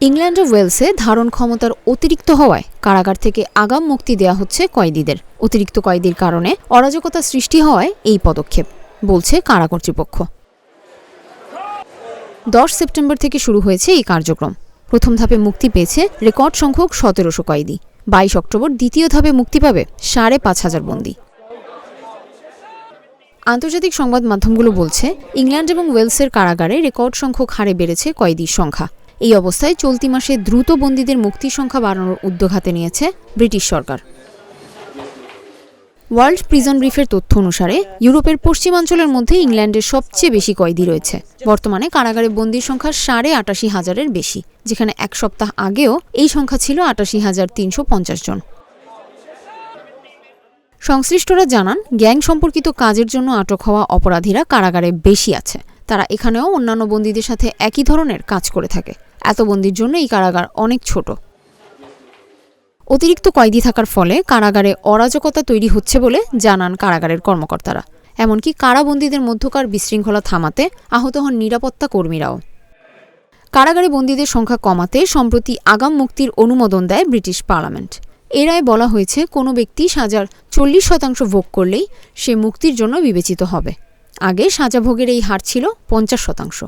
England ও ওয়েলসে ধারণ ক্ষমতার অতিরিক্ত হওয়ায় কারাগার থেকে আগাম মুক্তি দেওয়া হচ্ছে কয়েদিদের। অতিরিক্ত কয়েদির কারণে অরাজকতা সৃষ্টি হওয়ায় এই পদক্ষেপ, বলছে কারা কর্তৃপক্ষ। 10 সেপ্টেম্বর থেকে শুরু হয়েছে এই কার্যক্রম। প্রথম ধাপে মুক্তি পেয়েছে রেকর্ড সংখ্যক 1700 কয়েদি। 22 অক্টোবর দ্বিতীয় ধাপে মুক্তি পাবে 5500 বন্দী। আন্তর্জাতিক সংবাদ মাধ্যমগুলো বলছে, ইংল্যান্ড এবং ওয়েলসের কারাগারে রেকর্ড সংখ্যক হারে বেড়েছে কয়েদির সংখ্যা। এই অবস্থায় চলতি মাসে দ্রুত বন্দীদের মুক্তির সংখ্যা বাড়ানোর উদ্যোগ হাতে নিয়েছে ব্রিটিশ সরকার। ওয়ার্ল্ড প্রিজন ব্রিফের তথ্য অনুসারে ইউরোপের পশ্চিমাঞ্চলের মধ্যে ইংল্যান্ডের সবচেয়ে বেশি কয়েদি রয়েছে। বর্তমানে কারাগারে বন্দীর সংখ্যা 88,000-এর বেশি, যেখানে এক সপ্তাহ আগেও এই সংখ্যা ছিল 88,350 জন। সংশ্লিষ্টরা জানান, গ্যাং সম্পর্কিত কাজের জন্য আটক হওয়া অপরাধীরা কারাগারে বেশি আছে। তারা এখানেও অন্যান্য বন্দীদের সাথে একই ধরনের কাজ করে থাকে। এত বন্দীর জন্য এই কারাগার অনেক ছোট। অতিরিক্ত কয়েদি থাকার ফলে কারাগারে অরাজকতা তৈরি হচ্ছে বলে জানান কারাগারের কর্মকর্তারা। এমনকি কারাবন্দীদের মধ্যকার বিশৃঙ্খলা থামাতে আহত হন নিরাপত্তা কর্মীরাও। কারাগারে বন্দীদের সংখ্যা কমাতে সম্প্রতি আগাম মুক্তির অনুমোদন দেয় ব্রিটিশ পার্লামেন্ট। এ রায়ে বলা হয়েছে, কোনো ব্যক্তি সাজার 40% ভোগ করলেই সে মুক্তির জন্য বিবেচিত হবে। আগে সাজা ভোগের এই হার ছিল 50%।